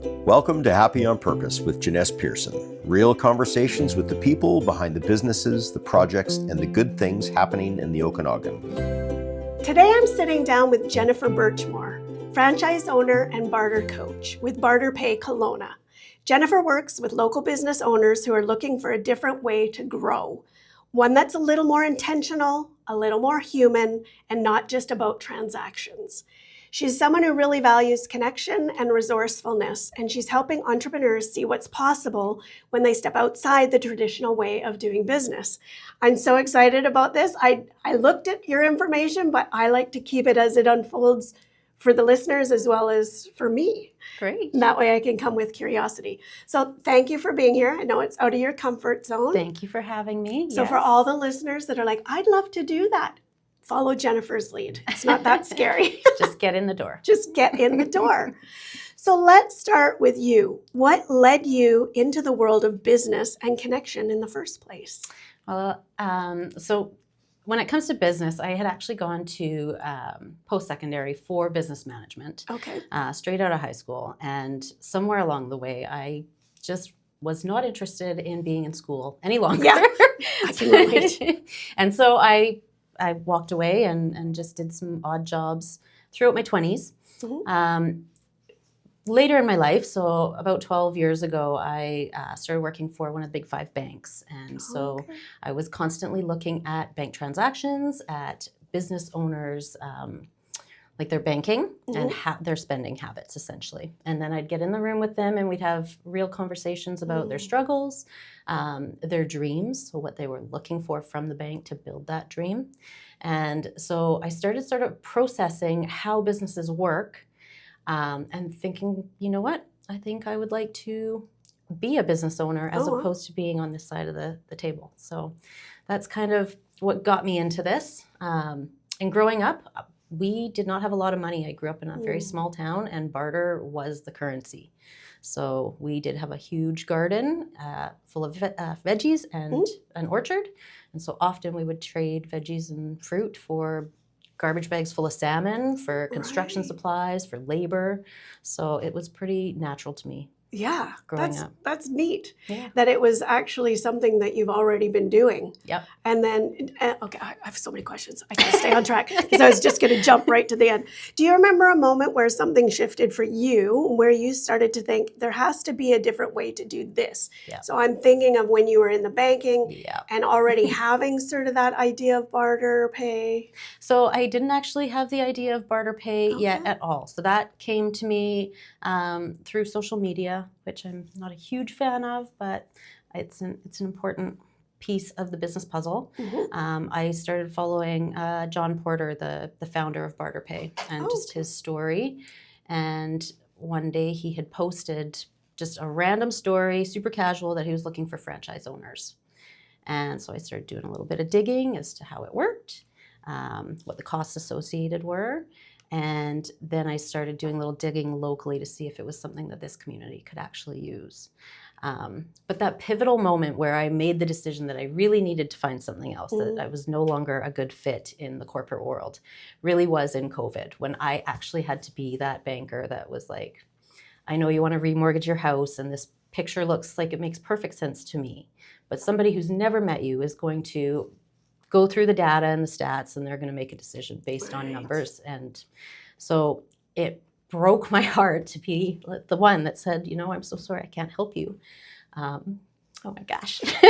Welcome to Happy on Purpose with Jennifer Pearson. Real conversations with the people behind the businesses, the projects, and the good things happening in the Okanagan. Today I'm sitting down with Jennifer Birchmore, franchise owner and barter coach with BarterPay Kelowna. Jennifer works with local business owners who are looking for a different way to grow. One that's a little more intentional, a little more human, and not just about transactions. She's someone who really values connection and resourcefulness, and she's helping entrepreneurs see what's possible when they step outside the traditional way of doing business. I'm so excited about this. I looked at your information, but I like to keep it as it unfolds for the listeners as well as for me. Great. And that way I can come with curiosity. So thank you for being here. I know it's out of your comfort zone. Thank you for having me. So for all the listeners that are like, I'd love to do that, follow Jennifer's lead. It's not that scary. Just get in the door. Just get in the door. So let's start with you. What led you into the world of business and connection in the first place? Well, so when it comes to business, I had actually gone to post-secondary for business management. Okay. Straight out of high school. And somewhere along the way, I just was not interested in being in school any longer. Yeah, I can relate. And so I walked away and just did some odd jobs throughout my 20s. Mm-hmm. Later in my life, so about 12 years ago, I started working for one of the big 5 banks. And so I was constantly looking at bank transactions, at business owners, like their banking and their spending habits, essentially. And then I'd get in the room with them and we'd have real conversations about their struggles, their dreams, so what they were looking for from the bank to build that dream. And so I started sort of processing how businesses work and thinking, you know what, I think I would like to be a business owner as opposed to being on this side of the table. So that's kind of what got me into this. And growing up, we did not have a lot of money. I grew up in a very small town and barter was the currency. So we did have a huge garden full of veggies and an orchard. And so often we would trade veggies and fruit for garbage bags full of salmon, for construction supplies, for labor. So it was pretty natural to me. Yeah, growing up. That's neat. Yeah. That it was actually something that you've already been doing. Yep. And then, okay, I have so many questions. I gotta stay on track because I was just gonna jump right to the end. Do you remember a moment where something shifted for you, where you started to think there has to be a different way to do this? Yeah. So I'm thinking of when you were in the banking Yeah. and already having sort of that idea of barter pay. So I didn't actually have the idea of BarterPay yet at all. So that came to me through social media, which I'm not a huge fan of, but it's an important piece of the business puzzle. I started following John Porter, the founder of BarterPay, and just his story. And one day he had posted just a random story, super casual, that he was looking for franchise owners. And so I started doing a little bit of digging as to how it worked, what the costs associated were. And then I started doing a little digging locally to see if it was something that this community could actually use. But that pivotal moment where I made the decision that I really needed to find something else, that I was no longer a good fit in the corporate world, really was in COVID, when I actually had to be that banker that was like, I know you want to remortgage your house and this picture looks like it makes perfect sense to me. But somebody who's never met you is going to go through the data and the stats, and they're going to make a decision based on numbers. And so it broke my heart to be the one that said, you know, I'm so sorry, I can't help you. Oh my gosh. That's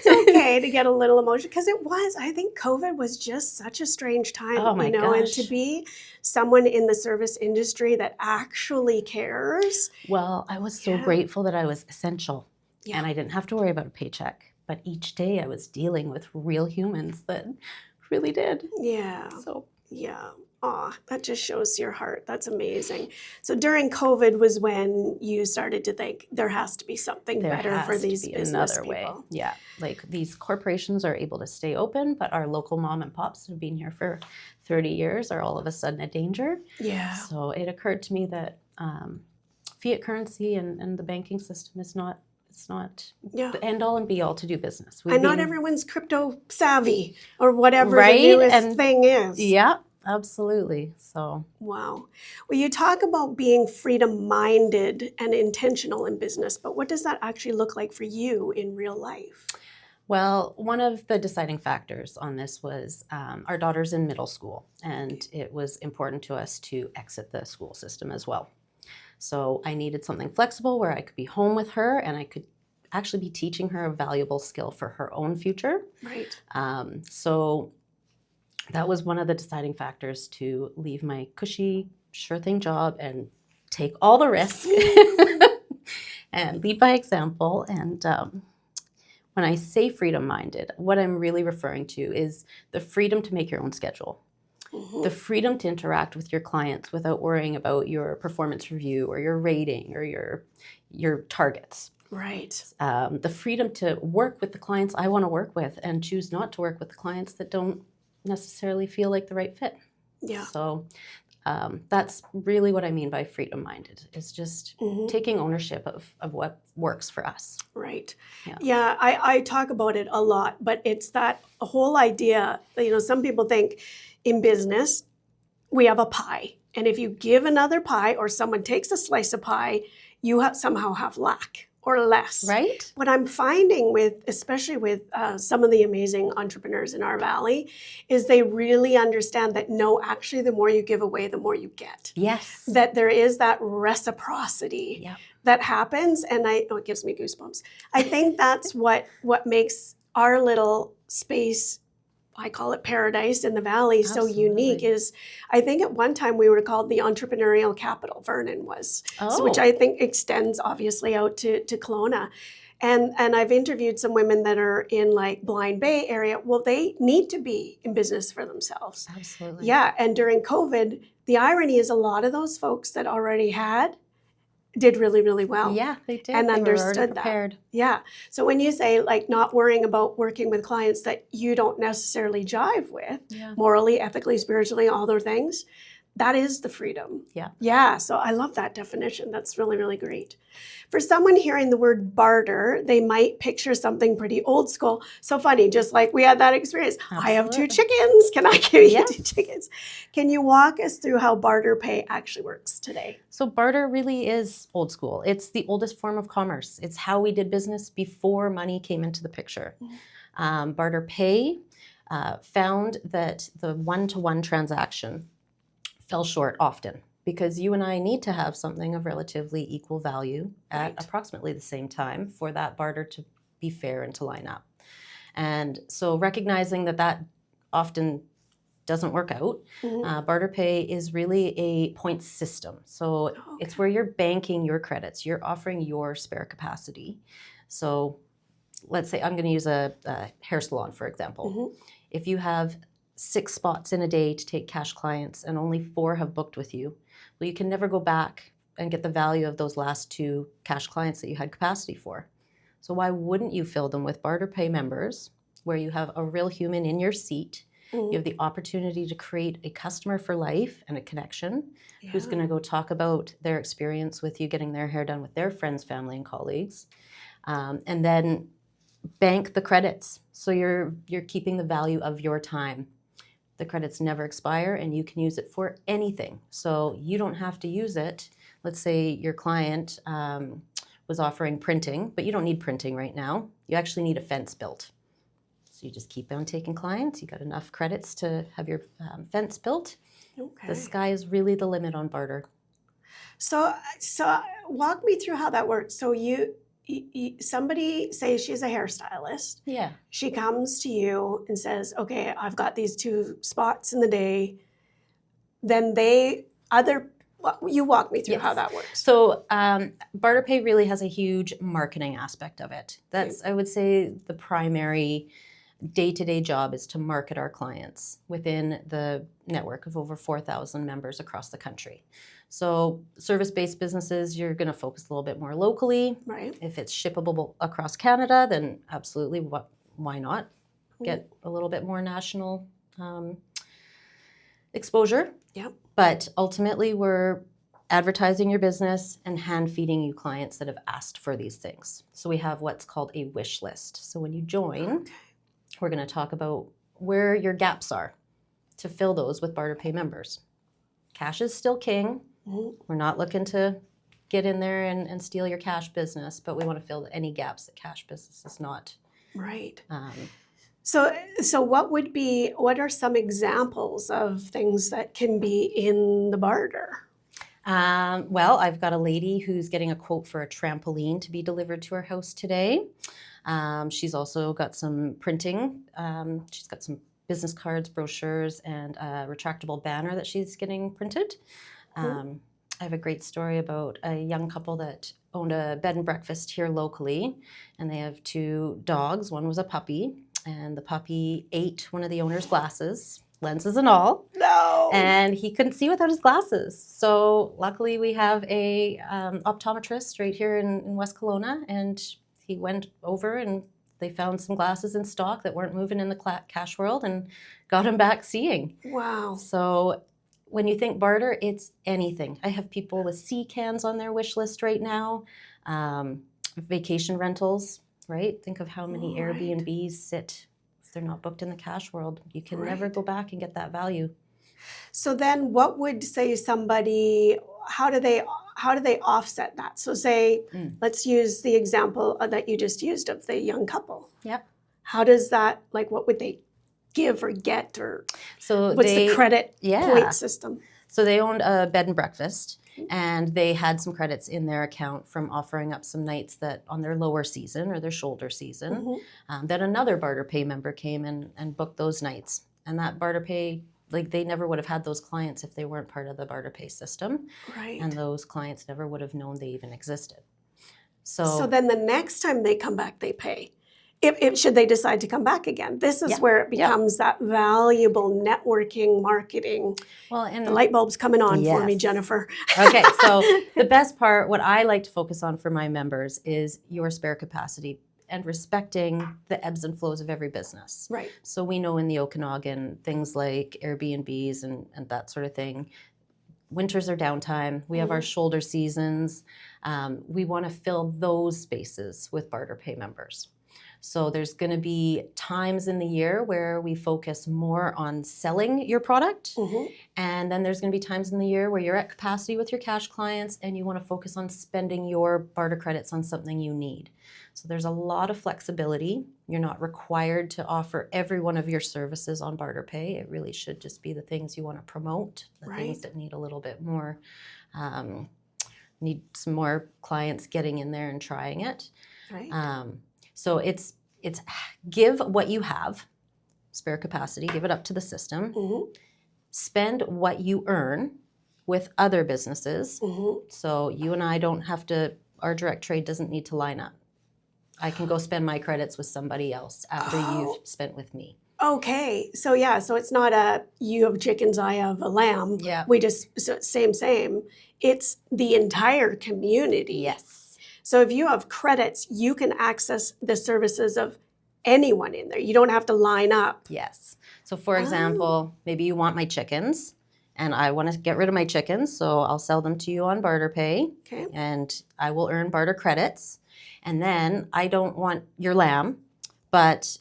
okay to get a little emotional, because it was, I think COVID was just such a strange time, gosh. And to be someone in the service industry that actually cares. Well, I was so grateful that I was essential and I didn't have to worry about a paycheck. But each day I was dealing with real humans that really did. Yeah. So, yeah. Aw, that just shows your heart. That's amazing. So during COVID was when you started to think there has to be something better for these business people. Way. Yeah. Like these corporations are able to stay open, but our local mom and pops who've been here for 30 years are all of a sudden a danger. Yeah. So it occurred to me that fiat currency and the banking system is not the end all and be all to do business. Not everyone's crypto savvy or whatever the newest thing is. Yeah. absolutely. So, Wow. Well, you talk about being freedom-minded and intentional in business, but what does that actually look like for you in real life? well, one of the deciding factors on this was our daughter's in middle school, and it was important to us to exit the school system as well. So I needed something flexible where I could be home with her and I could actually be teaching her a valuable skill for her own future. Right. So that was one of the deciding factors to leave my cushy, sure thing job and take all the risk and lead by example. And when I say freedom minded, what I'm really referring to is the freedom to make your own schedule. Mhm. The freedom to interact with your clients without worrying about your performance review or your rating or your targets. Right. The freedom to work with the clients I want to work with and choose not to work with the clients that don't necessarily feel like the right fit. Yeah. So that's really what I mean by freedom minded. It's just Mhm. taking ownership of what works for us. Right. Yeah. Yeah, I talk about it a lot, but it's that whole idea, some people think in business, we have a pie. And if you give another pie or someone takes a slice of pie, you somehow have lack or less. Right? What I'm finding especially with some of the amazing entrepreneurs in our valley, is they really understand that no, actually, the more you give away, the more you get. Yes. That there is that reciprocity Yeah. that happens, and it gives me goosebumps. I think that's what makes our little space, I call it paradise in the valley, so unique. Absolutely. Is I think at one time we were called the entrepreneurial capital. Vernon was, which Oh. I think extends obviously out to Kelowna. And I've interviewed some women that are in like Blind Bay area. Well, they need to be in business for themselves. Absolutely. Yeah, and during COVID, the irony is a lot of those folks that already did really, really well. Yeah, they did. And They were already understood that. prepared. Yeah. So when you say like not worrying about working with clients that you don't necessarily jive with, Yeah. morally, ethically, spiritually, all those things, that is the freedom. Yeah. Yeah. So I love that definition. That's really, really great. For someone hearing the word barter, they might picture something pretty old school. So funny, just like we had that experience. I have 2 Absolutely. chickens. Can I give you Yes. 2 chickens? Can you walk us through how barter pay actually works today? So barter really is old school. It's the oldest form of commerce. It's how we did business before money came into the picture. BarterPay found that the one-to-one transaction fell short often because you and I need to have something of relatively equal value at Right. approximately the same time for that barter to be fair and to line up. And so recognizing that often doesn't work out, Mhm. BarterPay is really a points system. So it's where you're banking your credits. You're offering your spare capacity. So let's say I'm going to use a hair salon, for example. Mhm. If you have 6 spots in a day to take cash clients and only 4 have booked with you, well, you can never go back and get the value of those last 2 cash clients that you had capacity for. So why wouldn't you fill them with BarterPay members where you have a real human in your seat? You have the opportunity to create a customer for life and a connection who's going to go talk about their experience with you getting their hair done with their friends, family, and colleagues. And then bank the credits. So you're keeping the value of your time. The credits never expire and you can use it for anything. So you don't have to use it. Let's say your client was offering printing, but you don't need printing right now. You actually need a fence built. So you just keep on taking clients. You got enough credits to have your fence built. Okay. The sky is really the limit on barter. So walk me through how that works. So somebody says she's a hairstylist. Yeah. She comes to you and says, "Okay, I've got these 2 spots in the day." Then you walk me through how Yes. that works. So BarterPay really has a huge marketing aspect of it. That's, I would say, the primary day-to-day job is to market our clients within the network of over 4,000 members across the country. So service-based businesses, you're going to focus a little bit more locally. Right. If it's shippable across Canada, then absolutely, why not get a little bit more national exposure? Yep. But ultimately, we're advertising your business and hand feeding you clients that have asked for these things. So we have what's called a wish list. So when you join, we're going to talk about where your gaps are to fill those with BarterPay members. Cash is still king. We're not looking to get in there and steal your cash business, but we want to fill any gaps that cash business is not. Right. So what are some examples of things that can be in the barter? Well, I've got a lady who's getting a quote for a trampoline to be delivered to her house today. She's also got some printing. She's got some business cards, brochures, and a retractable banner that she's getting printed. I have a great story about a young couple that owned a bed and breakfast here locally, and they have 2 dogs. One was a puppy, and the puppy ate one of the owner's glasses, lenses and all. No. And he couldn't see without his glasses. So luckily we have a optometrist right here in West Kelowna, and he went over and they found some glasses in stock that weren't moving in the cash world and got him back seeing. Wow. So when you think barter, it's anything. I have people with sea cans on their wish list right now, vacation rentals, right? Think of how many Airbnbs sit if they're not booked in the cash world. You can never go back and get that value. So then what would say somebody, how do they offset that? So say, let's use the example that you just used of the young couple. Yep. How does that, like, what would they give or get, or so what's the credit point system? So they owned a bed and breakfast, and they had some credits in their account from offering up some nights that on their lower season or their shoulder season. Then another BarterPay member came and booked those nights, and that BarterPay, like, they never would have had those clients if they weren't part of the BarterPay system. Right. And those clients never would have known they even existed. So then the next time they come back, they pay. If should they decide to come back again. This is where it becomes that valuable networking marketing. Well, and the light bulb's coming on for me, Jennifer. Okay, so the best part, what I like to focus on for my members is your spare capacity and respecting the ebbs and flows of every business. Right. So we know in the Okanagan, things like Airbnbs and that sort of thing, winters are downtime. We have our shoulder seasons. We want to fill those spaces with BarterPay members. So there's going to be times in the year where we focus more on selling your product. And then there's going to be times in the year where you're at capacity with your cash clients and you want to focus on spending your barter credits on something you need. So there's a lot of flexibility. You're not required to offer every one of your services on BarterPay. It really should just be the things you want to promote, the things that need a little bit more, need some more clients getting in there and trying it. Right. So it's give what you have, spare capacity, give it up to the system, spend what you earn with other businesses. So you and I don't have to, our direct trade doesn't need to line up. I can go spend my credits with somebody else after you've spent with me. Okay, so so it's not a you have chickens, I have a lamb. Yeah. We just, same. It's the entire community. Yes. So if you have credits, you can access the services of anyone in there. You don't have to line up. Yes. So for example, maybe you want my chickens and I want to get rid of my chickens. So I'll sell them to you on BarterPay and I will earn barter credits. And then I don't want your lamb, but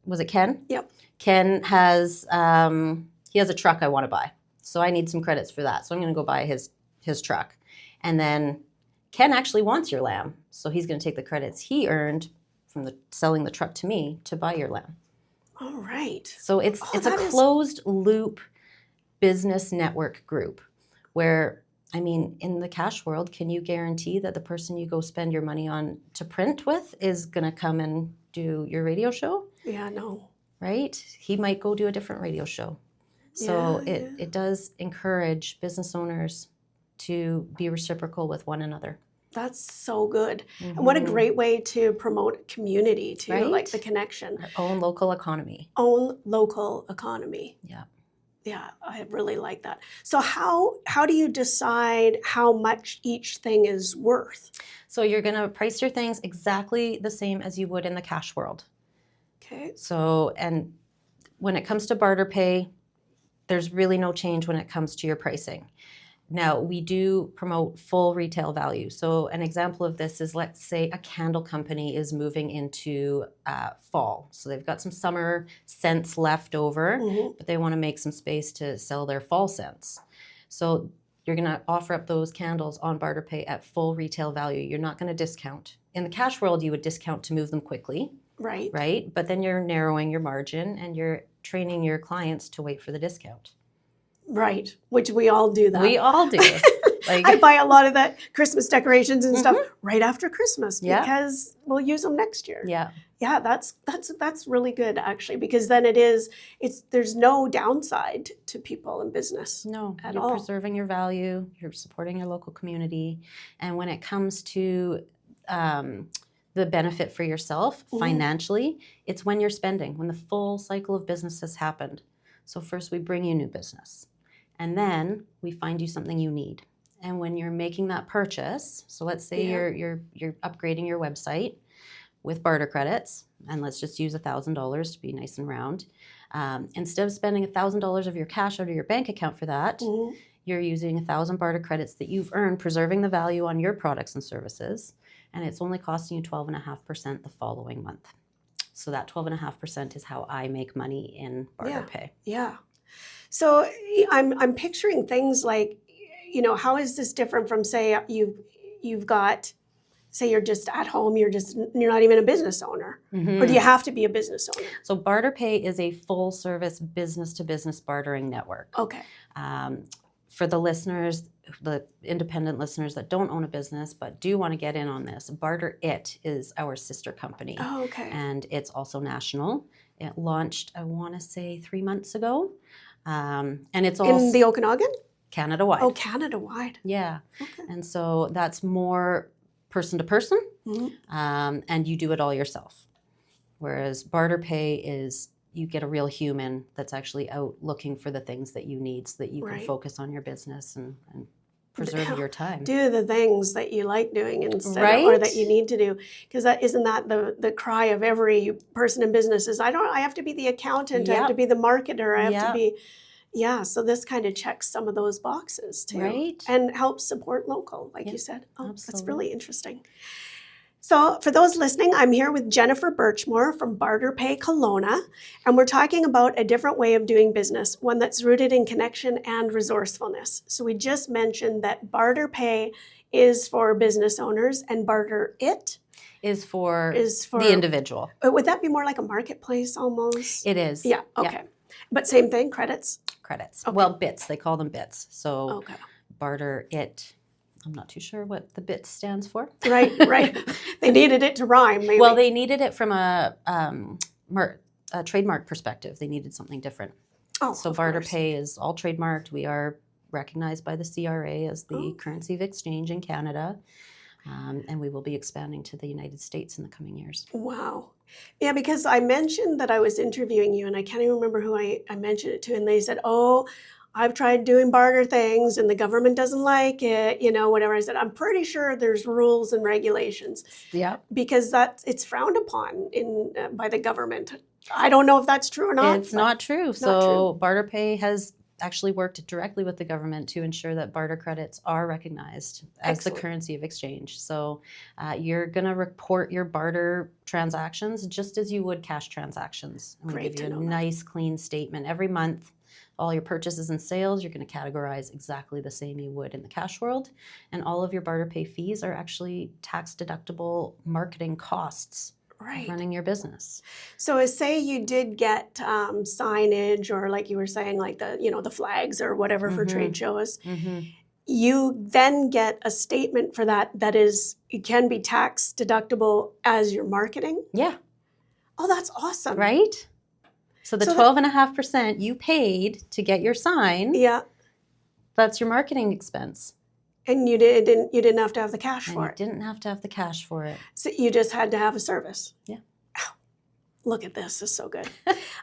was it Ken? Yep. Ken has, he has a truck I want to buy. So I need some credits for that. So I'm going to go buy his truck. And then Ken actually wants your lamb, so he's going to take the credits he earned from selling the truck to me to buy your lamb. All right. So it's a closed loop business network group where, I mean, in the cash world, can you guarantee that the person you go spend your money on to print with is going to come and do your radio show? Yeah, no. Right? He might go do a different radio show. So it does encourage business owners to be reciprocal with one another. That's so good. And what a great way to promote community too, like the connection. Our own local economy. Own local economy. Yeah. Yeah, I really like that. So how do you decide how much each thing is worth? So you're going to price your things exactly the same as you would in the cash world. Okay. So, and when it comes to BarterPay, there's really no change when it comes to your pricing. Now, we do promote full retail value. So an example of this is, let's say a candle company is moving into fall. So they've got some summer scents left over, but they want to make some space to sell their fall scents. So you're going to offer up those candles on BarterPay at full retail value. You're not going to discount. In the cash world, you would discount to move them quickly. Right? But then you're narrowing your margin and you're training your clients to wait for the discount. Right, which we all do that. We all do. I buy a lot of that Christmas decorations and stuff right after Christmas because we'll use them next year. Yeah, that's really good actually, because then there's no downside to people in business. No, at you're all. preserving your value, you're supporting your local community, and when it comes to the benefit for yourself financially, it's when you're spending, when the full cycle of business has happened. So first we bring you new business, and then we find you something you need. And when you're making that purchase, so let's say you're upgrading your website with barter credits, and let's just use $1,000 to be nice and round. Instead of spending $1,000 of your cash out of your bank account for that, you're using 1,000 barter credits that you've earned, preserving the value on your products and services, and it's only costing you 12.5% the following month. So that 12.5% is how I make money in BarterPay. Yeah. So I'm picturing things like, how is this different from, say, you've got, say you're just at home, you're not even a business owner, or do you have to be a business owner? So BarterPay is a full service business to business bartering network. Okay. For the listeners, the independent listeners that don't own a business but do want to get in on this, BarterIt is our sister company. Oh, okay. And it's also national. It launched, I want to say, 3 months ago. And it's also in the Okanagan? Canada-wide. Oh, Canada-wide. Yeah. Okay. And so that's more person to person, and you do it all yourself. Whereas BarterPay is, you get a real human that's actually out looking for the things that you need so that you can focus on your business and preserve your time. Do the things that you like doing instead of, or that you need to do. Because isn't that the cry of every person in business is, I have to be the accountant, I have to be the marketer, I have to be, so this kind of checks some of those boxes too. Right. And helps support local, like you said. Oh, absolutely. That's really interesting. So for those listening, I'm here with Jennifer Birchmore from BarterPay Kelowna, and we're talking about a different way of doing business, one that's rooted in connection and resourcefulness. So we just mentioned that BarterPay is for business owners and BarterIt is for the individual. Would that be more like a marketplace almost? It is. Yeah, okay. Yeah. But same thing, credits? Credits. Okay. Well, bits, they call them bits. So BarterIt, I'm not too sure what the bit stands for. Right. They needed it to rhyme, maybe. Well, they needed it from a trademark perspective. They needed something different. Oh, so BarterPay is all trademarked. We are recognized by the CRA as the currency of exchange in Canada, and we will be expanding to the United States in the coming years. Wow. Yeah, because I mentioned that I was interviewing you, and I can't even remember who I mentioned it to, and they said, I've tried doing barter things and the government doesn't like it, whatever. I said, I'm pretty sure there's rules and regulations. Yeah. Because it's frowned upon by the government. I don't know if that's true or not. It's not true. So BarterPay has actually worked directly with the government to ensure that barter credits are recognized as the currency of exchange. So you're going to report your barter transactions just as you would cash transactions. And we give you a nice, clean statement every month. All your purchases and sales, you're going to categorize exactly the same you would in the cash world. And all of your BarterPay fees are actually tax-deductible marketing costs of running your business. So say you did get signage, or like you were saying, like the flags or whatever for trade shows, you then get a statement for that it can be tax-deductible as your marketing? Yeah. Oh, that's awesome. Right? So the 12.5% you paid to get your sign, that's your marketing expense. And you didn't have to have the cash for it. You didn't have to have the cash for it. So you just had to have a service. Yeah. Oh, look at this. This is so good.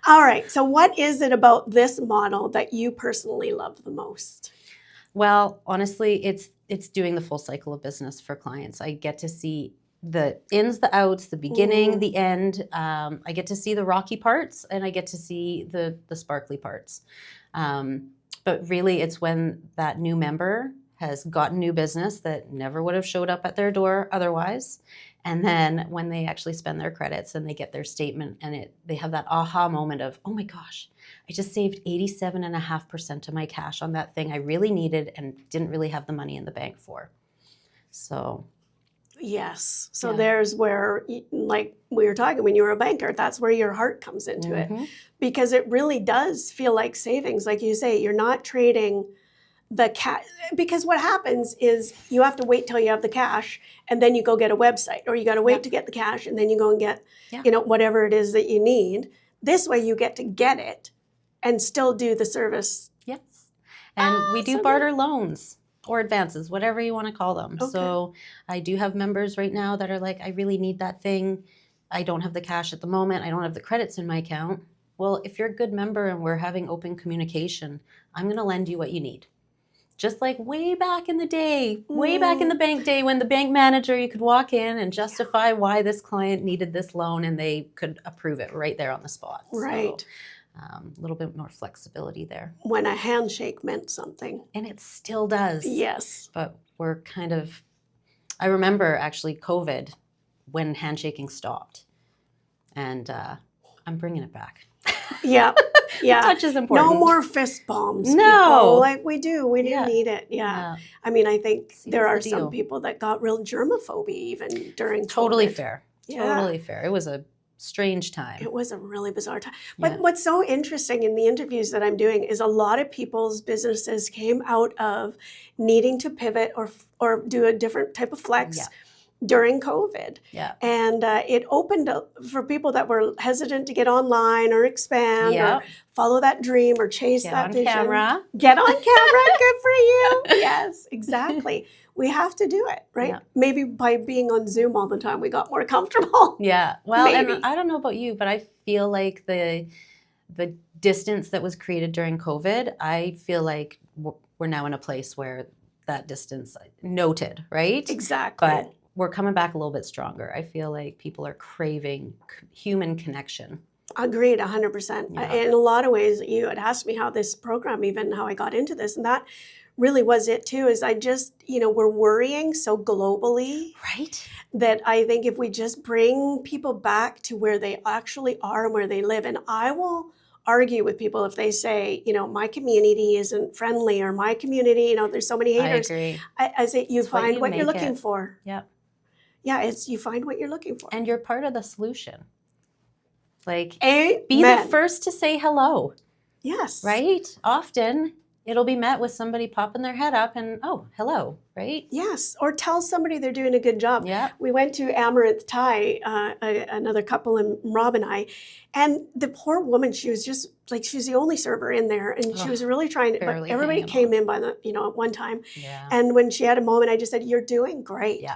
All right. So what is it about this model that you personally love the most? Well, honestly, it's doing the full cycle of business for clients. I get to see the ins, the outs, the beginning, the end. I get to see the rocky parts, and I get to see the sparkly parts. But really, it's when that new member has gotten new business that never would have showed up at their door otherwise. And then when they actually spend their credits and they get their statement and they have that aha moment of, oh my gosh, I just saved 87.5% of my cash on that thing I really needed and didn't really have the money in the bank for. So yes. So there's where, like we were talking, when you were a banker, that's where your heart comes into it, because it really does feel like savings. Like you say, you're not trading the cash, because what happens is you have to wait till you have the cash and then you go get a website, or you got to wait to get the cash and then you go and get, whatever it is that you need. This way you get to get it and still do the service. Yes. And we do barter loans or advances, whatever you want to call them. Okay. So I do have members right now that are like, I really need that thing. I don't have the cash at the moment. I don't have the credits in my account. Well, if you're a good member and we're having open communication, I'm going to lend you what you need. Just like way back in the day, way back in the bank day, when the bank manager, you could walk in and justify why this client needed this loan and they could approve it right there on the spot. Right. So, a little bit more flexibility there. When a handshake meant something. And it still does. Yes. But we're kind of, I remember actually COVID when handshaking stopped. And I'm bringing it back. Yeah. Yeah. Touch is important. No more fist bombs. No. People. Like we do need it. Yeah. I mean, I think there are some deal. people that got real germophobia even during Totally COVID. fair. Yeah. Totally fair. It was a strange time. It was a really bizarre time. But what's so interesting in the interviews that I'm doing is a lot of people's businesses came out of needing to pivot or do a different type of flex during COVID. Yeah. And it opened up for people that were hesitant to get online or expand or follow that dream or chase that vision. Get on camera. Get on camera. Good for you. Yes, exactly. We have to do it, right? Yeah. Maybe by being on Zoom all the time, we got more comfortable. Yeah. Well, Maybe. and I don't know about you, but I feel like the distance that was created during COVID, I feel like we're now in a place where that distance noted, right? Exactly. But we're coming back a little bit stronger. I feel like people are craving human connection. Agreed, 100%. Yeah. In a lot of ways, you had asked me how this program, even how I got into this, and that really was it too, is I just, we're worrying so globally. Right. That I think if we just bring people back to where they actually are and where they live, and I will argue with people if they say, my community isn't friendly, or my community, there's so many haters. I agree. I say you find what you're make looking it. for. Yep. Yeah, it's you find what you're looking for. And you're part of the solution. Like, Amen. be the first to say hello. Yes. Right? Often it'll be met with somebody popping their head up and, oh, hello, right? Yes. Or tell somebody they're doing a good job. Yeah. We went to Amaranth Thai, another couple, and Rob and I, and the poor woman, she was just like, she was the only server in there, and she was really trying to, but barely everybody hanging came in by the, at one time. Yeah. And when she had a moment, I just said, you're doing great. Yeah.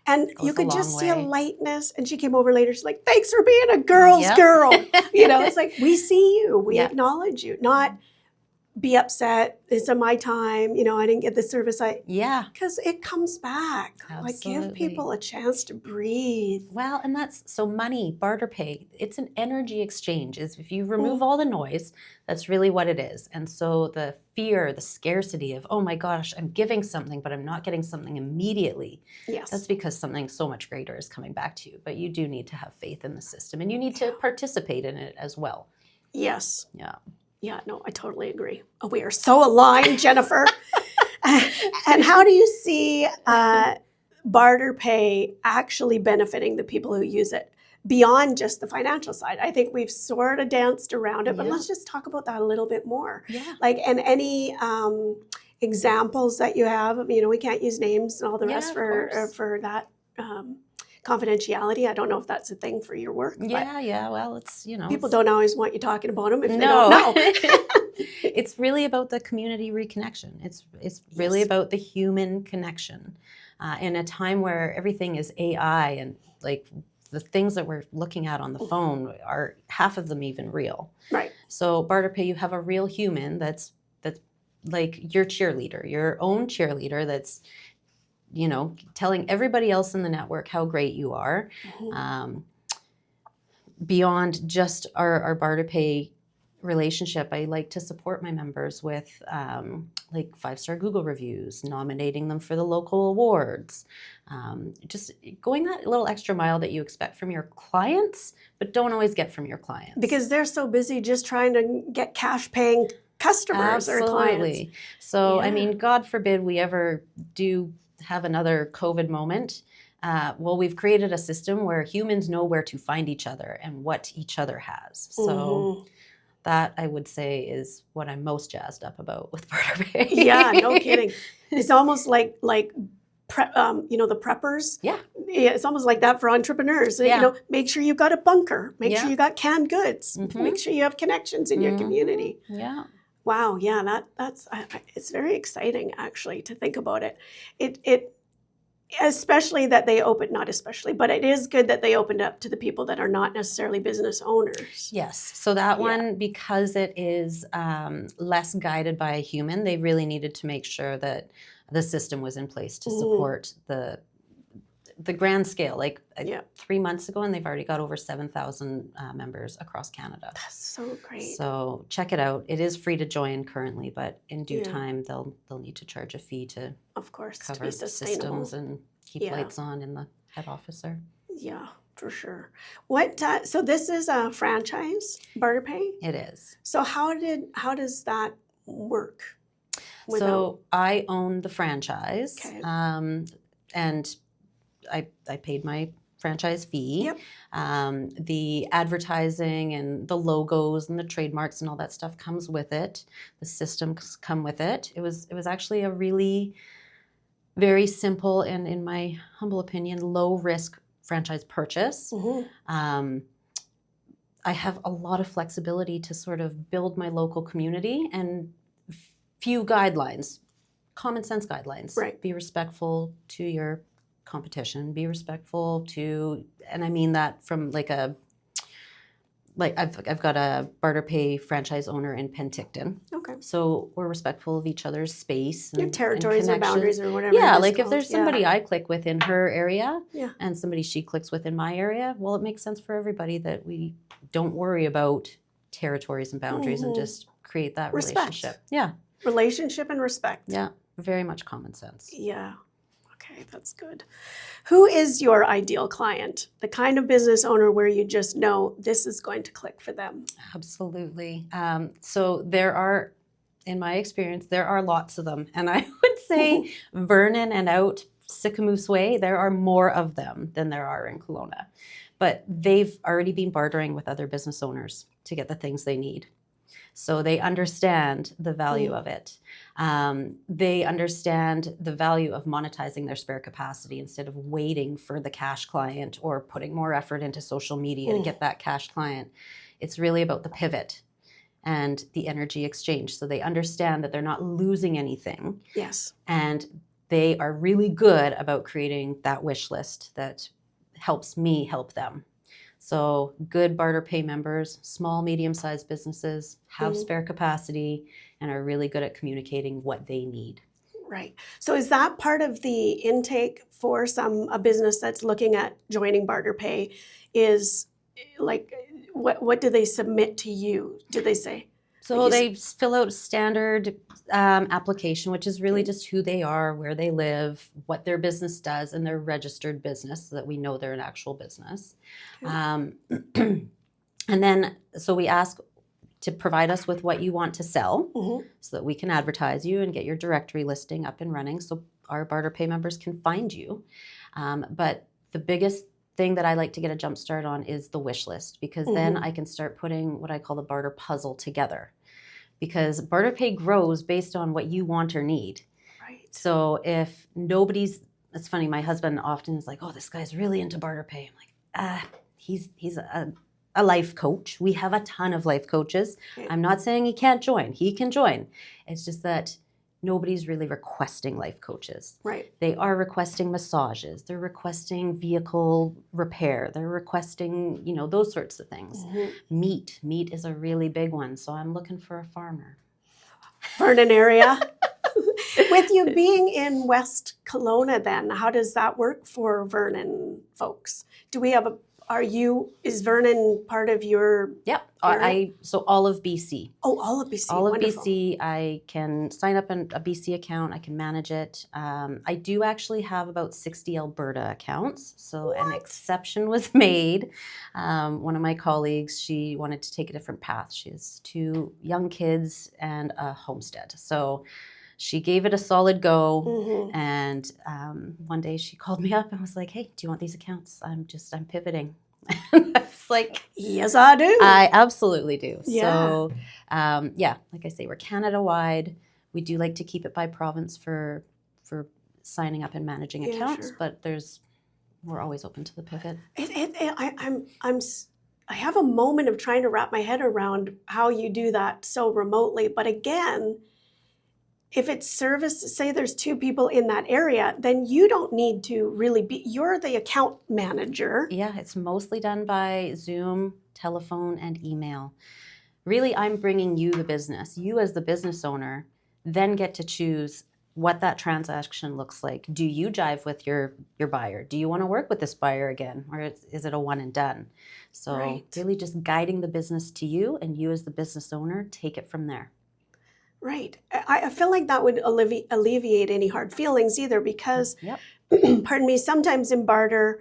And Goes you could a just long see a way. lightness. And she came over later. She's like, thanks for being a girl's girl. It's like, we see you. We acknowledge you. Not be upset. It's my time. I didn't get the service. Because it comes back. Absolutely. Like, give people a chance to breathe. Well, and that's, so money, barter pay, it's an energy exchange. Is if you remove all the noise, that's really what it is. And so the fear, the scarcity of, oh my gosh, I'm giving something, but I'm not getting something immediately. Yes. That's because something so much greater is coming back to you. But you do need to have faith in the system, and you need to participate in it as well. Yes. Yeah. Yeah, no, I totally agree. Oh, we are so aligned, Jennifer. And how do you see barter pay actually benefiting the people who use it beyond just the financial side? I think we've sort of danced around it, but let's just talk about that a little bit more. Yeah. Like, and any examples that you have, we can't use names and all the rest for that confidentiality. I don't know if that's a thing for your work. Yeah. Well, it's, people don't always want you talking about them if they don't know. It's really about the community reconnection. It's really about the human connection. In a time where everything is AI, and like the things that we're looking at on the phone are half of them even real. Right. So BarterPay, you have a real human that's like your cheerleader, your own cheerleader that's telling everybody else in the network how great you are. Beyond just our BarterPay relationship. I like to support my members with like 5-star Google reviews, nominating them for the local awards, just going that little extra mile that you expect from your clients, but don't always get from your clients. Because they're so busy just trying to get cash paying customers or clients. Absolutely. So, I Yeah. mean, God forbid we ever do have another COVID moment. Well, we've created a system where humans know where to find each other and what each other has. So that, I would say, is what I'm most jazzed up about with BarterPay. Yeah, no kidding. It's almost like you know, the preppers. Yeah. Yeah, it's almost like that for entrepreneurs. Yeah. You know, make sure you've got a bunker. Make Yeah. sure you got canned goods. Mhm. Make sure you have connections in your community. Yeah. Wow, yeah, that's it's very exciting actually to think about it. It especially that they open, not especially, but it is good that they opened up to the people that are not necessarily business owners. Yes. So that Yeah. one, because it is less guided by a human, they really needed to make sure that the system was in place to support the grand scale. Like Yeah. 3 months ago, and they've already got over 7,000 members across Canada. That's so great. So check it out. It is free to join currently, but in due Yeah. time, they'll need to charge a fee to Of course, to cover be the sustainable. systems and keep Yeah. lights on in the head officer. Yeah, for sure. What? So this is a franchise, BarterPay. It is. So how does that work? So I own the franchise, Okay. and I paid my franchise fee. Yep. The advertising and the logos and the trademarks and all that stuff comes with it. The systems come with it. It was actually a really very simple and, in my humble opinion, low risk franchise purchase. I have a lot of flexibility to sort of build my local community and few guidelines, common sense guidelines. Right. Be respectful to your competition, be respectful to, and I mean that from I've got a BarterPay franchise owner in Penticton. Okay. So we're respectful of each other's space. Your and territories or connections. boundaries or whatever. Yeah, it is like if called. there's somebody Yeah. I click with in her area Yeah. and somebody she clicks with in my area, well, it makes sense for everybody that we don't worry about territories and boundaries and just create that Respect. relationship. Yeah, Relationship and respect. yeah, very much common sense. Yeah. Okay, that's good. Who is your ideal client? The kind of business owner where you just know this is going to click for them. Absolutely. So there are, in my experience, there are lots of them. And I would say Vernon and out Sicamous Way, there are more of them than there are in Kelowna. But they've already been bartering with other business owners to get the things they need. So they understand the value of it. They understand the value of monetizing their spare capacity instead of waiting for the cash client or putting more effort into social media to get that cash client. It's really about the pivot and the energy exchange. So they understand that they're not losing anything. Yes. And they are really good about creating that wish list that helps me help them. So good BarterPay members, small, medium-sized businesses, have spare capacity and are really good at communicating what they need. Right. So is that part of the intake for a business that's looking at joining BarterPay? Is like what do they submit to you? Do they say? So they fill out standard application, which is really just who they are, where they live, what their business does, and their registered business so that we know they're an actual business. And then, so we ask to provide us with what you want to sell so that we can advertise you and get your directory listing up and running so our BarterPay members can find you. But the biggest thing that I like to get a jump start on is the wish list, because then I can start putting what I call the barter puzzle together. Because BarterPay grows based on what you want or need. Right. So if nobody's, it's funny, my husband often is like, oh, this guy's really into BarterPay. I'm like, he's a life coach. We have a ton of life coaches. Okay. I'm not saying he can't join. He can join. It's just that nobody's really requesting life coaches. Right. They are requesting massages. They're requesting vehicle repair. They're requesting, those sorts of things. Meat is a really big one. So I'm looking for a farmer. Vernon area. With you being in West Kelowna then, how does that work for Vernon folks? Do we have is Vernon part of your Yep. area? So all of BC. Oh, all of BC. All of Wonderful. BC, I can sign up a BC account. I can manage it. I do actually have about 60 Alberta accounts. So an exception was made. One of my colleagues, she wanted to take a different path. She has 2 young kids and a homestead. So she gave it a solid go. Mm-hmm. And one day she called me up and was like, hey, do you want these accounts? I'm pivoting. I was like, yes, I do. I absolutely do. Yeah. So, like I say, we're Canada-wide. We do like to keep it by province for signing up and managing accounts, sure. but we're always open to the pivot. I have a moment of trying to wrap my head around how you do that so remotely. But again, if it's service, say there's 2 people in that area, then you don't need to really you're the account manager. Yeah, it's mostly done by Zoom, telephone, and email. Really, I'm bringing you the business. You as the business owner then get to choose what that transaction looks like. Do you jive with your buyer? Do you want to work with this buyer again? Or is it a one and done? So really just guiding the business to you, and you as the business owner take it from there. Right. I feel like that would alleviate any hard feelings either, because, pardon me, sometimes in barter,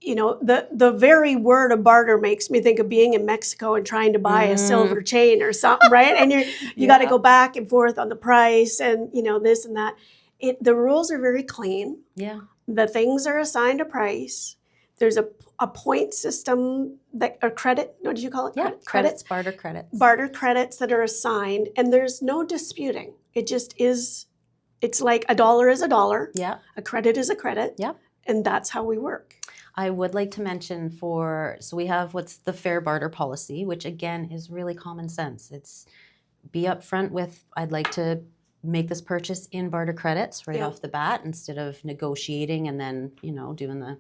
the very word of barter makes me think of being in Mexico and trying to buy a silver chain or something, right? And you got to go back and forth on the price and, this and that. The rules are very clean. Yeah. The things are assigned a price. There's a point system or credit. What did you call it? Yeah, credits, barter credits. Barter credits that are assigned, and there's no disputing. It just is. It's like a dollar is a dollar. Yeah. A credit is a credit. Yeah. And that's how we work. I would like to mention so we have what's the fair barter policy, which again is really common sense. It's be upfront with, I'd like to make this purchase in barter credits right off the bat, instead of negotiating and then, doing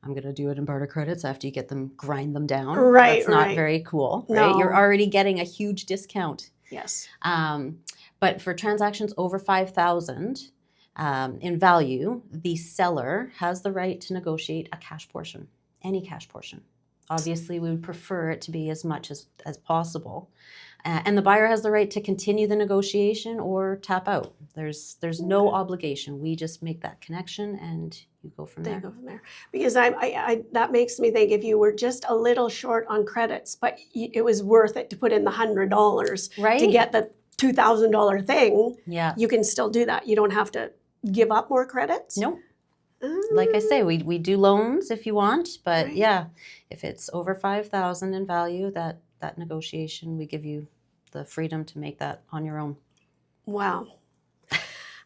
I'm going to do it in barter credits after you grind them down. Right. That's not very cool, right? No. You're already getting a huge discount. Yes. But for transactions over 5,000 in value, the seller has the right to negotiate a cash portion, any cash portion. Obviously, we would prefer it to be as much as possible. And the buyer has the right to continue the negotiation or tap out. There's no obligation. We just make that connection and you go from there. Go from there. Because I that makes me think, if you were just a little short on credits, but it was worth it to put in the $100 to get the $2,000 thing, you can still do that. You don't have to give up more credits. Nope. Like I say, we do loans if you want, but if it's over 5,000 in value, that negotiation, we give you the freedom to make that on your own. Wow.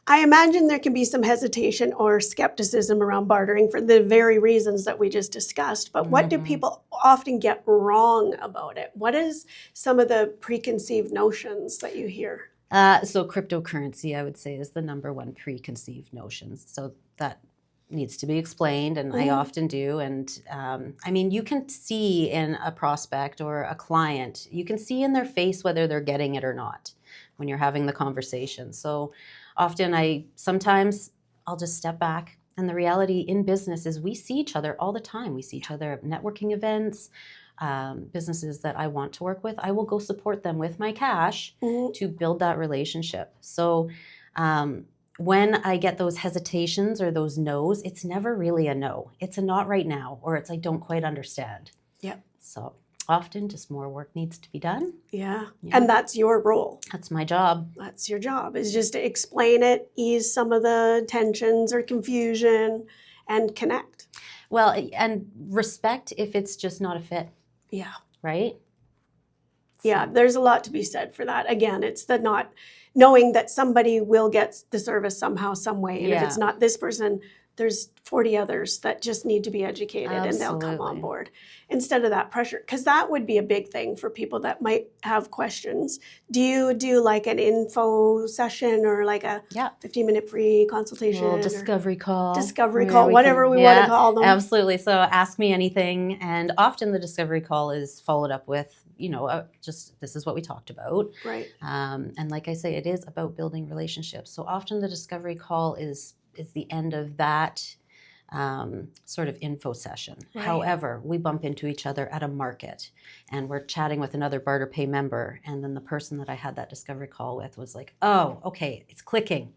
I imagine there can be some hesitation or skepticism around bartering for the very reasons that we just discussed, but what do people often get wrong about it? What is some of the preconceived notions that you hear? So cryptocurrency, I would say, is the number one preconceived notion. So that needs to be explained, and I often do. And you can see in a prospect or a client, you can see in their face whether they're getting it or not when you're having the conversation. So often sometimes I'll just step back, and the reality in business is we see each other all the time. We see each other at networking events, businesses that I want to work with. I will go support them with my cash to build that relationship. So when I get those hesitations or those no's, it's never really a no. It's a not right now, or it's I don't quite understand. Yep. So often just more work needs to be done. Yeah. And that's your role. That's my job. That's your job, is just to explain it, ease some of the tensions or confusion, and connect. Well, and respect if it's just not a fit. Yeah. Right? Yeah, there's a lot to be said for that. Again, it's the not knowing that somebody will get the service somehow, some way. And if it's not this person, there's 40 others that just need to be educated and they'll come on board instead of that pressure. Because that would be a big thing for people that might have questions. Do you do like an info session or like a 15-minute free consultation? Or discovery call. Discovery call, whatever we want to call them. Absolutely. So ask me anything. And often the discovery call is followed up with, just this is what we talked about. Right. And like I say, it is about building relationships. So often the discovery call is the end of that sort of info session. Right. However, we bump into each other at a market and we're chatting with another BarterPay member. And then the person that I had that discovery call with was like, oh, okay, it's clicking.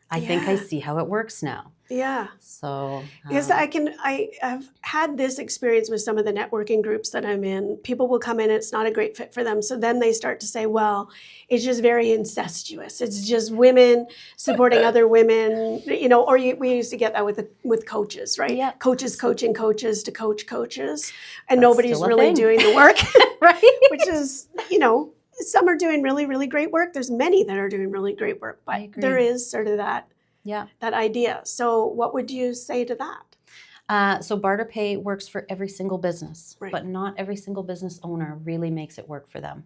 I think I see how it works now. Yeah. So Because I have had this experience with some of the networking groups that I'm in. People will come in and it's not a great fit for them. So then they start to say, well, it's just very incestuous. It's just women supporting other women, or we used to get that with coaches, right? Yeah. Coaches coaching coaches to coach coaches. And That's nobody's still a really thing. doing the work, right? which is, some are doing really, really great work. There's many that are doing really great work, I but agree. there is sort of that idea. So what would you say to that? So BarterPay works for every single business, Right. but not every single business owner really makes it work for them.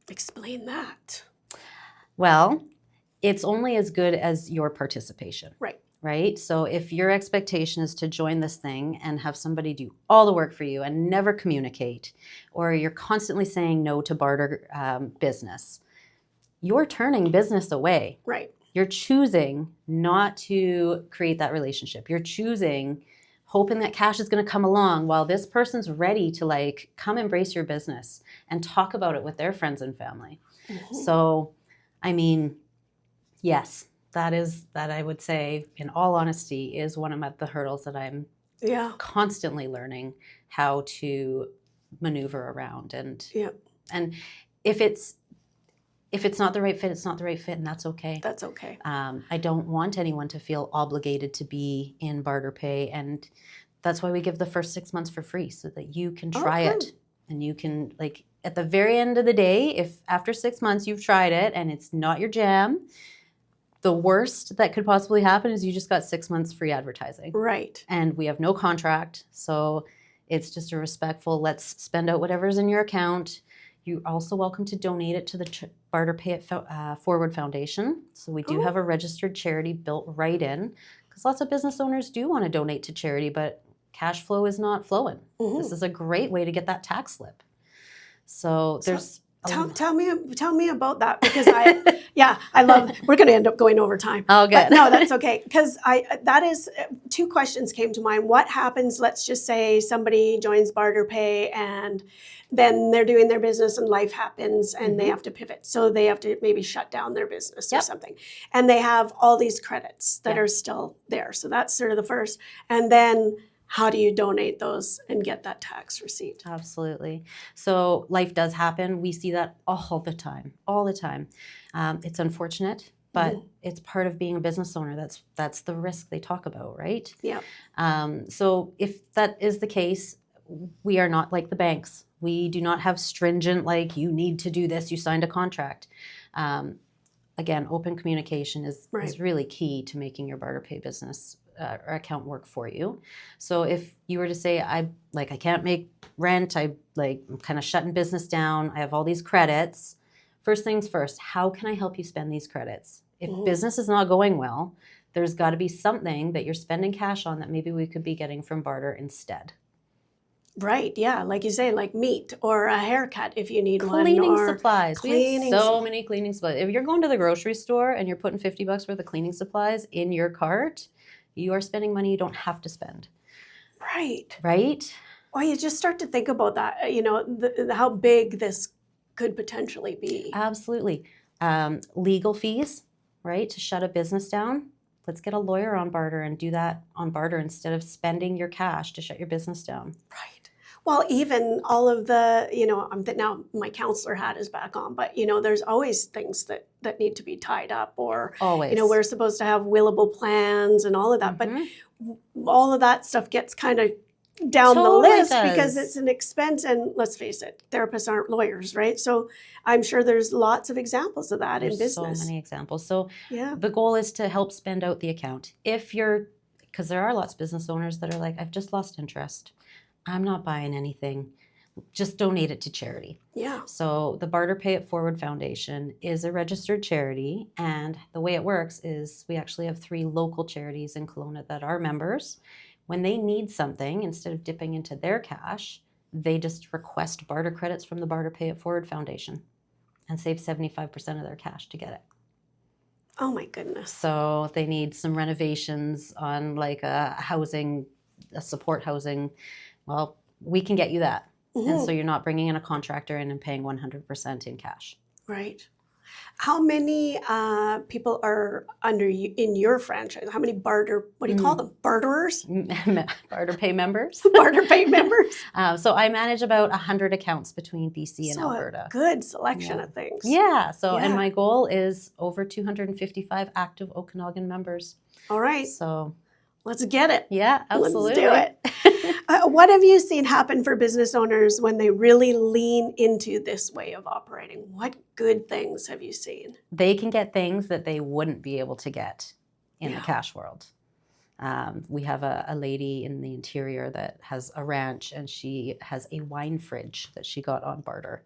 Explain that. Well, it's only as good as your participation. Right? So if your expectation is to join this thing and have somebody do all the work for you and never communicate, or you're constantly saying no to barter business, you're turning business away. Right. You're choosing not to create that relationship. You're choosing, hoping that cash is going to come along while this person's ready to come embrace your business and talk about it with their friends and family. Mm-hmm. So, I mean, yes, that I would say, in all honesty, is one of the hurdles that I'm constantly learning how to maneuver around. And if it's not the right fit, it's not the right fit, and that's okay. That's okay. I don't want anyone to feel obligated to be in BarterPay, and that's why we give the first 6 months for free, so that you can try it, and you can, at the very end of the day, if after 6 months you've tried it and it's not your jam, the worst that could possibly happen is you just got 6 months free advertising. Right. And we have no contract, so it's just a respectful, let's spend out whatever's in your account. You're also welcome to donate it to the BarterPay Forward Foundation. So we do have a registered charity built right in, because lots of business owners do want to donate to charity, but cash flow is not flowing. Mm-hmm. This is a great way to get that tax slip. So there's... Tell me about that, because I love, we're going to end up going over time. Oh, good. But no, that's okay. Because that is, two questions came to mind. What happens, let's just say somebody joins BarterPay and then they're doing their business and life happens and they have to pivot. So they have to maybe shut down their business or something. And they have all these credits that are still there. So that's sort of the first. And then how do you donate those and get that tax receipt? Absolutely. So life does happen. We see that all the time. It's unfortunate, but it's part of being a business owner. That's the risk they talk about, right? Yeah. So if that is the case, we are not like the banks. We do not have stringent, you need to do this, you signed a contract. Again, open communication is really key to making your BarterPay business or account work for you. So if you were to say, I can't make rent, I'm kind of shutting business down, I have all these credits. First things first, how can I help you spend these credits? If business is not going well, there's got to be something that you're spending cash on that maybe we could be getting from barter instead. Right, yeah, like you say, like meat or a haircut if you need cleaning one. Supplies. We have so many cleaning supplies. If you're going to the grocery store and you're putting $50 worth of cleaning supplies in your cart, you are spending money you don't have to spend. Right. Right? Well, you just start to think about that, how big this could potentially be. Absolutely. Legal fees, right, to shut a business down. Let's get a lawyer on barter and do that on barter instead of spending your cash to shut your business down. Right. Well, even all of the, now my counselor hat is back on, but, there's always things that need to be tied up, or, always. We're supposed to have willable plans and all of that. But all of that stuff gets kind of down the list because it's an expense. And let's face it, therapists aren't lawyers, right? So I'm sure there's lots of examples of that in business. So many examples. So the goal is to help spend out the account. Because there are lots of business owners that are like, I've just lost interest. I'm not buying anything. Just donate it to charity. Yeah. So the BarterPay Forward Foundation is a registered charity, and the way it works is we actually have 3 local charities in Kelowna that are members. When they need something, instead of dipping into their cash, they just request barter credits from the BarterPay Forward Foundation and save 75% of their cash to get it. Oh my goodness. So they need some renovations on like a support housing. Well, we can get you that. And so you're not bringing in a contractor in and paying 100% in cash. Right. How many people are under you in your franchise? How many what do you call them? Barterers? BarterPay members. BarterPay members? So I manage about 100 accounts between BC and Alberta. A good selection of things. Yeah. So, and my goal is over 255 active Okanagan members. All right. So let's get it. Yeah, absolutely. Let's do it. What have you seen happen for business owners when they really lean into this way of operating? What good things have you seen? They can get things that they wouldn't be able to get in the cash world. We have a lady in the interior that has a ranch, and she has a wine fridge that she got on barter.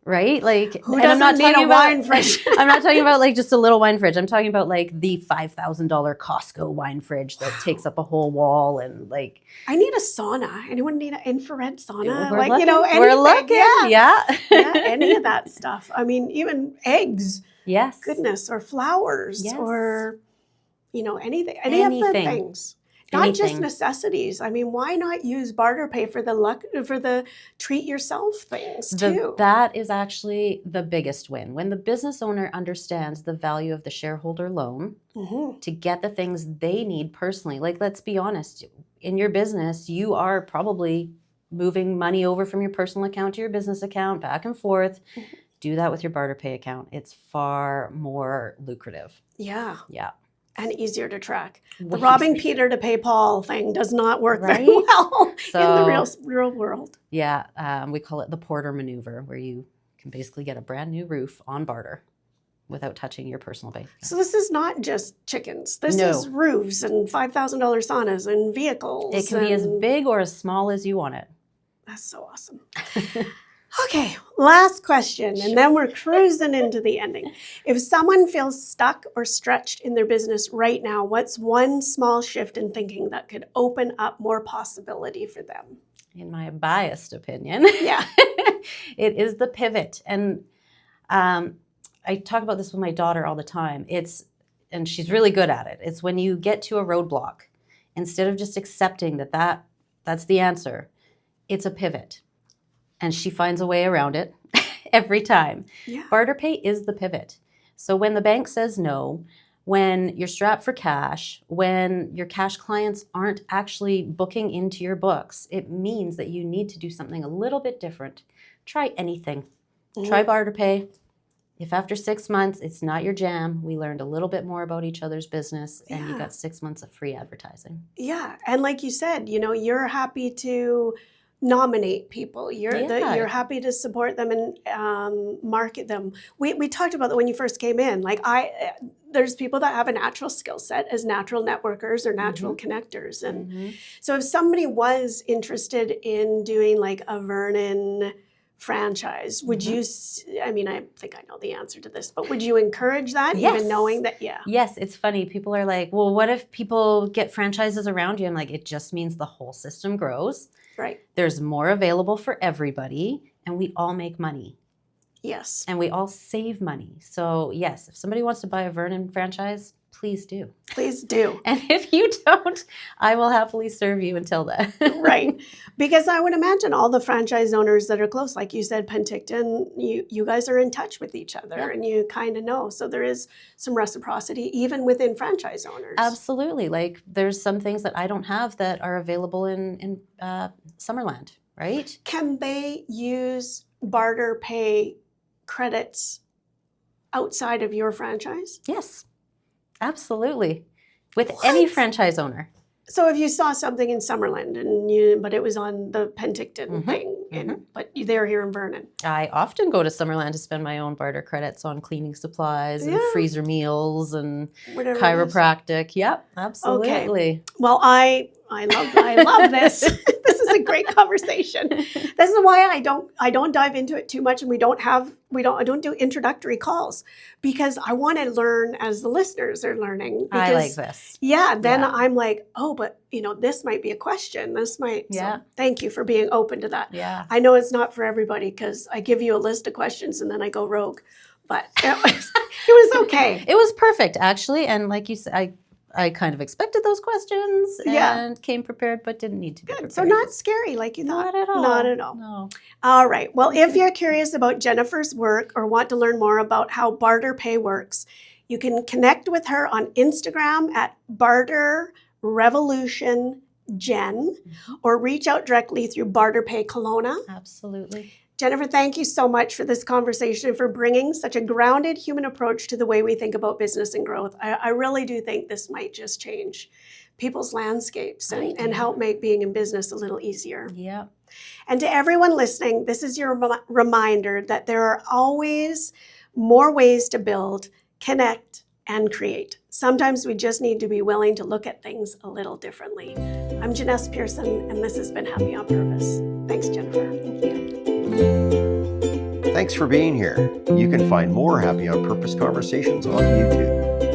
Right? Like, who doesn't need a wine fridge? I'm not talking about like just a little wine fridge. I'm talking about like the $5,000 Costco wine fridge that takes up a whole wall, and like. I need a sauna. Anyone need an infrared sauna? We're like, looking. anything. We're looking. Yeah. Any of that stuff. I mean, even eggs. Yes. Goodness, or flowers, yes. or anything. Any of the things. Not just necessities. I mean, why not use BarterPay for the treat yourself things too? That is actually the biggest win. When the business owner understands the value of the shareholder loan to get the things they need personally. Like, let's be honest, in your business, you are probably moving money over from your personal account to your business account, back and forth. Do that with your BarterPay account. It's far more lucrative. Yeah. Yeah. And easier to track. The robbing Peter to pay Paul thing does not work very well in the real world. Yeah, we call it the Porter maneuver, where you can basically get a brand new roof on barter without touching your personal bank account. So this is not just chickens. This is roofs and $5,000 saunas and vehicles. It can be as big or as small as you want it. That's so awesome. Okay, last question, and then we're cruising into the ending. If someone feels stuck or stretched in their business right now, what's one small shift in thinking that could open up more possibility for them? In my biased opinion, it is the pivot. And I talk about this with my daughter all the time. And she's really good at it. It's when you get to a roadblock, instead of just accepting that's the answer, it's a pivot. And she finds a way around it every time. Yeah. BarterPay is the pivot. So when the bank says no, when you're strapped for cash, when your cash clients aren't actually booking into your books, it means that you need to do something a little bit different. Try anything. Try BarterPay. If after 6 months it's not your jam, we learned a little bit more about each other's business, and you got 6 months of free advertising. Yeah, and like you said, you're happy to nominate people. You're happy to support them and market them. We talked about that when you first came in. Like there's people that have a natural skill set as natural networkers or natural connectors. And so if somebody was interested in doing like a Vernon franchise, would you, I think I know the answer to this, but would you encourage that, even knowing that, Yes, it's funny. People are like, well, what if people get franchises around you? I'm like, it just means the whole system grows. Right. There's more available for everybody, and we all make money. Yes. And we all save money. So yes, if somebody wants to buy a Vernon franchise, please do. Please do. And if you don't, I will happily serve you until then. Right. Because I would imagine all the franchise owners that are close, like you said, Penticton, you guys are in touch with each other and you kind of know. So there is some reciprocity even within franchise owners. Absolutely. Like there's some things that I don't have that are available in Summerland, right? Can they use BarterPay credits outside of your franchise? Yes. Absolutely. With any franchise owner. So if you saw something in Summerland but it was on the Penticton thing, but they're here in Vernon. I often go to Summerland to spend my own barter credits on cleaning supplies and freezer meals and whatever chiropractic. Yep, absolutely. Okay. Well, I love this. This is a great conversation. This is why I don't dive into it too much, and I don't do introductory calls, because I want to learn as the listeners are learning. Because, I like this. Yeah. Then I'm like, oh, but this might be a question. This might. Yeah. So thank you for being open to that. Yeah. I know it's not for everybody because I give you a list of questions and then I go rogue. but it was okay. It was perfect, actually. And like you said, I kind of expected those questions and came prepared, but didn't need to be prepared. So not scary like you thought. Not at all. Not at all. No. All right. Well, if you're curious about Jennifer's work or want to learn more about how BarterPay works, you can connect with her on Instagram at BarterRevolutionGen or reach out directly through BarterPay Kelowna. Absolutely. Jennifer, thank you so much for this conversation and for bringing such a grounded human approach to the way we think about business and growth. I really do think this might just change people's landscapes and help make being in business a little easier. Yeah. And to everyone listening, this is your reminder that there are always more ways to build, connect, and create. Sometimes we just need to be willing to look at things a little differently. I'm Jennifer Pearson, and this has been Happy on Purpose. Thanks, Jennifer. Thank you. Thanks for being here. You can find more Happy on Purpose conversations on YouTube.